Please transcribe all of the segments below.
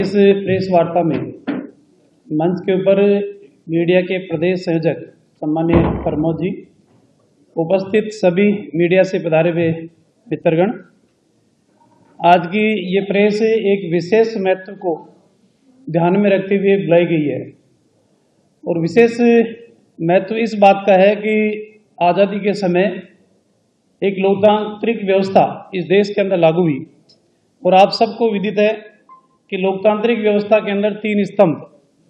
इस प्रेस वार्ता में मंच के ऊपर मीडिया के प्रदेश संयोजक सम्मान्य प्रमोद जी, उपस्थित सभी मीडिया से पधारे हुए मित्रगण, आज की ये प्रेस एक विशेष महत्व को ध्यान में रखते हुए बुलाई गई है और विशेष महत्व इस बात का है कि आज़ादी के समय एक लोकतांत्रिक व्यवस्था इस देश के अंदर लागू हुई और आप सबको विदित है कि लोकतांत्रिक व्यवस्था के अंदर तीन स्तंभ,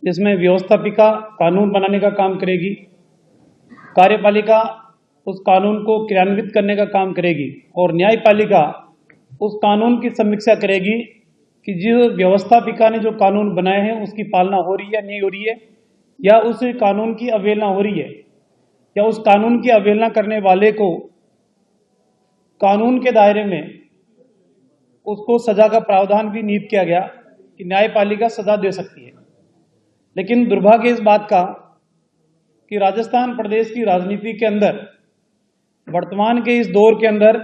जिसमें व्यवस्थापिका कानून बनाने का काम करेगी, कार्यपालिका उस कानून को क्रियान्वित करने का काम करेगी और न्यायपालिका उस कानून की समीक्षा करेगी कि जो व्यवस्थापिका ने जो कानून बनाए हैं उसकी पालना हो रही है नहीं हो रही है, या उस कानून की अवहेलना हो रही है, या उस कानून की अवहेलना करने वाले को कानून के दायरे में उसको सजा का प्रावधान भी निहित किया गया कि न्यायपालिका सजा दे सकती है। लेकिन दुर्भाग्य इस बात का कि राजस्थान प्रदेश की राजनीति के अंदर वर्तमान के इस दौर के अंदर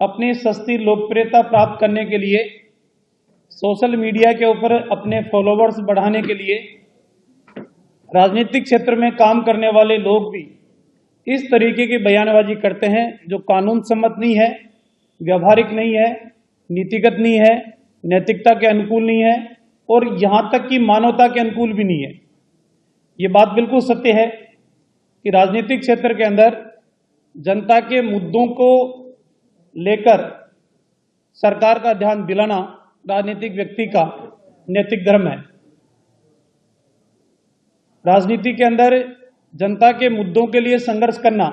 अपनी सस्ती लोकप्रियता प्राप्त करने के लिए, सोशल मीडिया के ऊपर अपने फॉलोवर्स बढ़ाने के लिए राजनीतिक क्षेत्र में काम करने वाले लोग भी इस तरीके की बयानबाजी करते हैं जो कानून सम्मत नहीं है, व्यावहारिक नहीं है, नीतिगत नहीं है, नैतिकता के अनुकूल नहीं है और यहाँ तक कि मानवता के अनुकूल भी नहीं है। ये बात बिल्कुल सत्य है कि राजनीतिक क्षेत्र के अंदर जनता के मुद्दों को लेकर सरकार का ध्यान दिलाना राजनीतिक व्यक्ति का नैतिक धर्म है। राजनीति के अंदर जनता के मुद्दों के लिए संघर्ष करना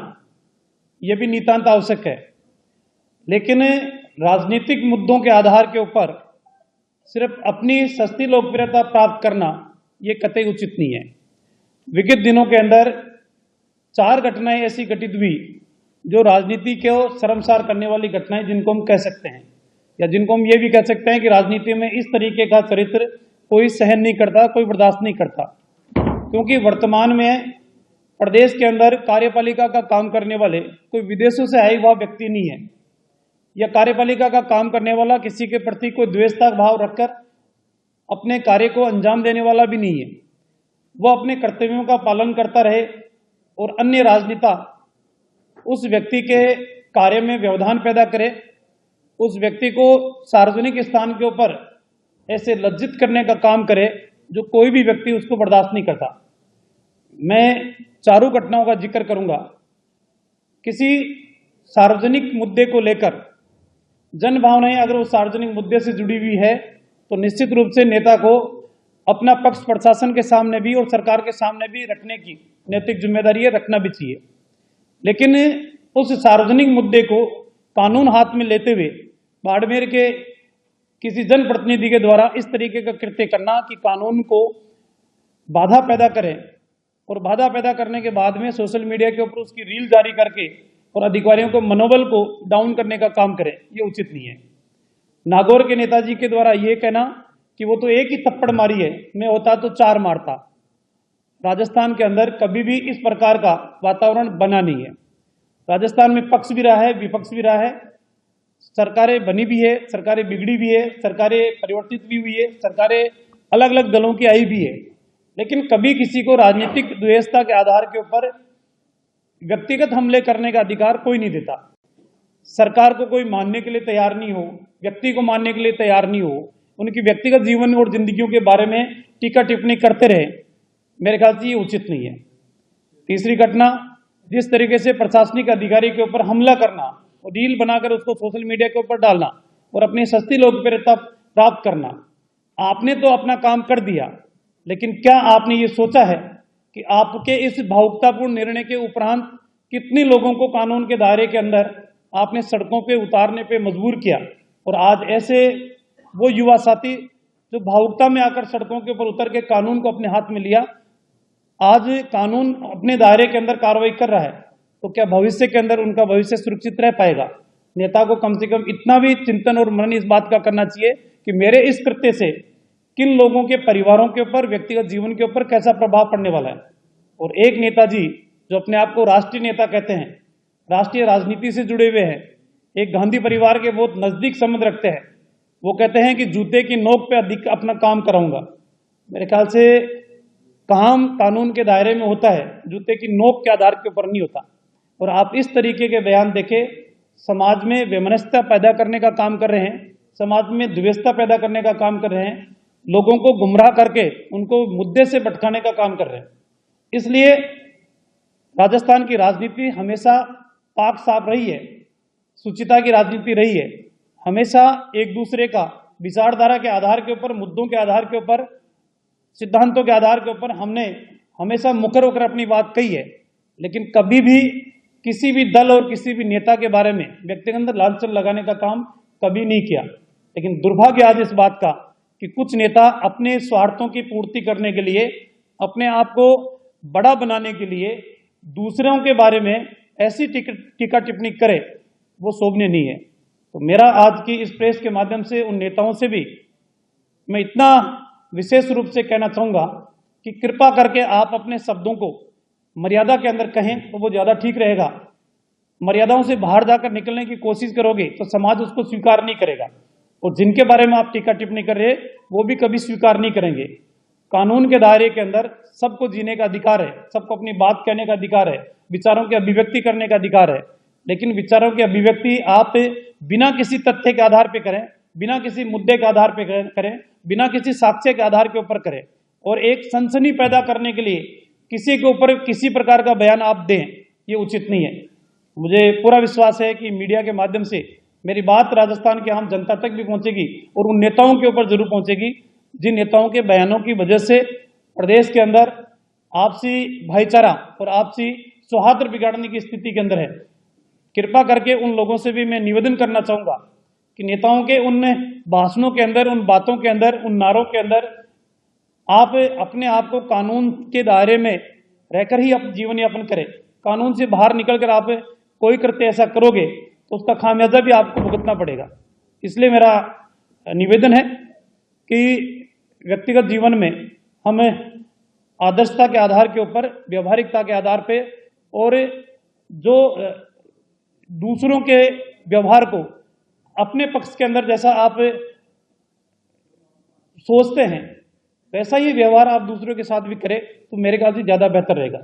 यह भी नितांत आवश्यक है, लेकिन राजनीतिक मुद्दों के आधार के ऊपर सिर्फ अपनी सस्ती लोकप्रियता प्राप्त करना ये कतई उचित नहीं है। विगत दिनों के अंदर 4 घटनाएं ऐसी घटित हुई जो राजनीति को शर्मसार करने वाली घटनाएं, जिनको हम कह सकते हैं या जिनको हम ये भी कह सकते हैं कि राजनीति में इस तरीके का चरित्र कोई सहन नहीं करता, कोई बर्दाश्त नहीं करता। क्योंकि वर्तमान में प्रदेश के अंदर कार्यपालिका का काम करने वाले कोई विदेशों से आया हुआ व्यक्ति नहीं है, या कार्यपालिका का काम करने वाला किसी के प्रति कोई द्वेषता भाव रखकर अपने कार्य को अंजाम देने वाला भी नहीं है। वह अपने कर्तव्यों का पालन करता रहे और अन्य राजनेता उस व्यक्ति के कार्य में व्यवधान पैदा करे, उस व्यक्ति को सार्वजनिक स्थान के ऊपर ऐसे लज्जित करने का काम करे जो कोई भी व्यक्ति उसको बर्दाश्त नहीं करता। मैं चारों घटनाओं का जिक्र करूंगा। किसी सार्वजनिक मुद्दे को लेकर जन भावनाएं अगर उस सार्वजनिक मुद्दे से जुड़ी हुई है तो निश्चित रूप से नेता को अपना पक्ष प्रशासन के सामने भी और सरकार के सामने भी रखने की नैतिक जिम्मेदारी है, रखना भी चाहिए। लेकिन उस सार्वजनिक मुद्दे को कानून हाथ में लेते हुए बाड़मेर के किसी जनप्रतिनिधि के द्वारा इस तरीके का कृत्य करना कि कानून को बाधा पैदा करें और बाधा पैदा करने के बाद में सोशल मीडिया के ऊपर उसकी रील जारी करके और अधिकारियों को मनोबल को डाउन करने का काम करें, ये उचित नहीं है। नागौर के नेताजी के द्वारा ये कहना कि वो तो एक ही थप्पड़ मारी है, मैं होता तो 4 मारता। राजस्थान के अंदर कभी भी इस प्रकार का वातावरण बना नहीं है। राजस्थान में पक्ष भी रहा है, विपक्ष भी रहा है, सरकारें बनी भी है, सरकारें बिगड़ी भी है, सरकारें परिवर्तित भी हुई है, सरकारें अलग अलग दलों की आई भी है, लेकिन कभी किसी को राजनीतिक द्वेषता के आधार के ऊपर व्यक्तिगत हमले करने का अधिकार कोई नहीं देता। सरकार को कोई मानने के लिए तैयार नहीं हो, व्यक्ति को मानने के लिए तैयार नहीं हो, उनकी व्यक्तिगत जीवन और जिंदगियों के बारे में टीका टिप्पणी करते रहे, मेरे ख्याल से ये उचित नहीं है। तीसरी घटना, जिस तरीके से प्रशासनिक अधिकारी के ऊपर हमला करना और रील बनाकर उसको सोशल मीडिया के ऊपर डालना और अपनी सस्ती लोकप्रियता प्राप्त करना। आपने तो अपना काम कर दिया, लेकिन क्या आपने ये सोचा है कि आपके इस भावुकतापूर्ण निर्णय के उपरांत कितने लोगों को कानून के दायरे के अंदर आपने सड़कों पे उतारने पे मजबूर किया। और आज ऐसे वो युवा साथी जो भावुकता में आकर सड़कों के ऊपर उतर के कानून को अपने हाथ में लिया, आज कानून अपने दायरे के अंदर कार्रवाई कर रहा है, तो क्या भविष्य के अंदर उनका भविष्य सुरक्षित रह पाएगा? नेता को कम से कम इतना भी चिंतन और मनन इस बात का करना चाहिए कि मेरे इस कृत्य से किन लोगों के परिवारों के ऊपर, व्यक्तिगत जीवन के ऊपर कैसा प्रभाव पड़ने वाला है। और एक नेताजी जो अपने आप को राष्ट्रीय नेता कहते हैं, राष्ट्रीय राजनीति से जुड़े हुए हैं, एक गांधी परिवार के बहुत नजदीक संबंध रखते हैं, वो कहते हैं कि जूते की नोक पे अधिक अपना काम कराऊंगा। मेरे ख्याल से काम कानून के दायरे में होता है, जूते की नोक के आधार के ऊपर नहीं होता। और आप इस तरीके के बयान देखे समाज में वैमनस्यता पैदा करने का काम कर रहे हैं, समाज में द्वेषता पैदा करने का काम कर रहे हैं, लोगों को गुमराह करके उनको मुद्दे से भटकाने का काम कर रहे हैं। इसलिए राजस्थान की राजनीति हमेशा पाक साफ रही है, सुचिता की राजनीति रही है। हमेशा एक दूसरे का विचारधारा के आधार के ऊपर, मुद्दों के आधार के ऊपर, सिद्धांतों के आधार के ऊपर हमने हमेशा मुखर होकर अपनी बात कही है। लेकिन कभी भी किसी भी दल और किसी भी नेता के बारे में व्यक्ति के अंदर लांछन लगाने का काम कभी नहीं किया। लेकिन दुर्भाग्य आज इस बात का कि कुछ नेता अपने स्वार्थों की पूर्ति करने के लिए, अपने आप को बड़ा बनाने के लिए दूसरों के बारे में ऐसी टीका टिप्पणी करे, वो शोभनीय नहीं है। तो मेरा आज की इस प्रेस के माध्यम से उन नेताओं से भी मैं इतना विशेष रूप से कहना चाहूँगा कि कृपा करके आप अपने शब्दों को मर्यादा के अंदर कहें तो वो ज़्यादा ठीक रहेगा। मर्यादाओं से बाहर जाकर निकलने की कोशिश करोगे तो समाज उसको स्वीकार नहीं करेगा, और जिनके बारे में आप टीका टिप्पणी कर रहे हैं वो भी कभी स्वीकार नहीं करेंगे। कानून के दायरे के अंदर सबको जीने का अधिकार है, सबको अपनी बात कहने का अधिकार है, विचारों की अभिव्यक्ति करने का अधिकार है। लेकिन विचारों की अभिव्यक्ति आप बिना किसी तथ्य के आधार पर करें, बिना किसी मुद्दे के आधार पर करें, बिना किसी साक्ष्य के आधार के ऊपर करें, और एक सनसनी पैदा करने के लिए किसी के ऊपर किसी प्रकार का बयान आप दें, ये उचित नहीं है। मुझे पूरा विश्वास है कि मीडिया के माध्यम से मेरी बात राजस्थान की आम जनता तक भी पहुंचेगी और उन नेताओं के ऊपर जरूर पहुंचेगी जिन नेताओं के बयानों की वजह से प्रदेश के अंदर आपसी भाईचारा और आपसी सौहार्द बिगाड़ने की स्थिति के अंदर है। कृपा करके उन लोगों से भी मैं निवेदन करना चाहूँगा कि नेताओं के उन भाषणों के अंदर, उन बातों के अंदर, उन नारों के अंदर आप अपने आप को कानून के दायरे में रहकर ही अपना जीवन यापन करें। कानून से बाहर निकलकर आप कोई कृत्य ऐसा करोगे तो उसका खामियाजा भी आपको भुगतना पड़ेगा। इसलिए मेरा निवेदन है कि व्यक्तिगत जीवन में हम आदर्शता के आधार के ऊपर, व्यवहारिकता के आधार पे, और जो दूसरों के व्यवहार को अपने पक्ष के अंदर जैसा आप सोचते हैं वैसा ही व्यवहार आप दूसरों के साथ भी करें तो मेरे ख्याल से ज़्यादा बेहतर रहेगा।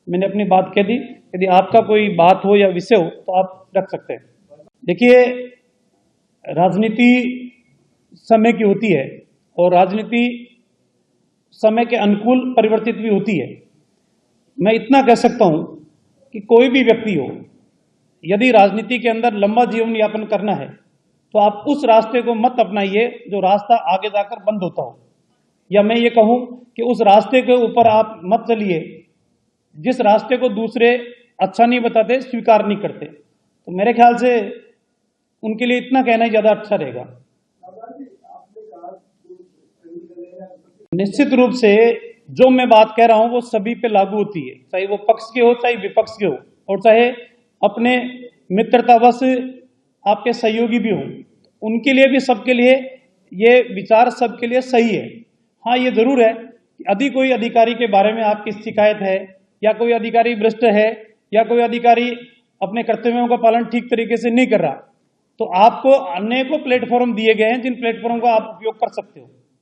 मैंने अपनी बात कह दी, यदि आपका कोई बात हो या विषय हो तो आप रख सकते हैं। देखिए, राजनीति समय की होती है और राजनीति समय के अनुकूल परिवर्तित भी होती है। मैं इतना कह सकता हूं कि कोई भी व्यक्ति हो, यदि राजनीति के अंदर लंबा जीवन यापन करना है तो आप उस रास्ते को मत अपनाइए जो रास्ता आगे जाकर बंद होता हो, या मैं ये कहूं कि उस रास्ते के ऊपर आप मत चलिए जिस रास्ते को दूसरे अच्छा नहीं बताते, स्वीकार नहीं करते। तो मेरे ख्याल से उनके लिए इतना कहना ही ज़्यादा अच्छा रहेगा। निश्चित रूप से जो मैं बात कह रहा हूं वो सभी पे लागू होती है, चाहे वो पक्ष के हो चाहे विपक्ष के हो, और चाहे अपने मित्रतावश आपके सहयोगी भी हों, उनके लिए भी, सबके लिए ये विचार सबके लिए सही है। हाँ, ये जरूर है कि यदि कोई अधिकारी के बारे में आपकी शिकायत है, या कोई अधिकारी भ्रष्ट है, या कोई अधिकारी अपने कर्तव्यों का पालन ठीक तरीके से नहीं कर रहा, तो आपको अनेकों प्लेटफॉर्म दिए गए हैं जिन प्लेटफॉर्म का आप उपयोग कर सकते हो।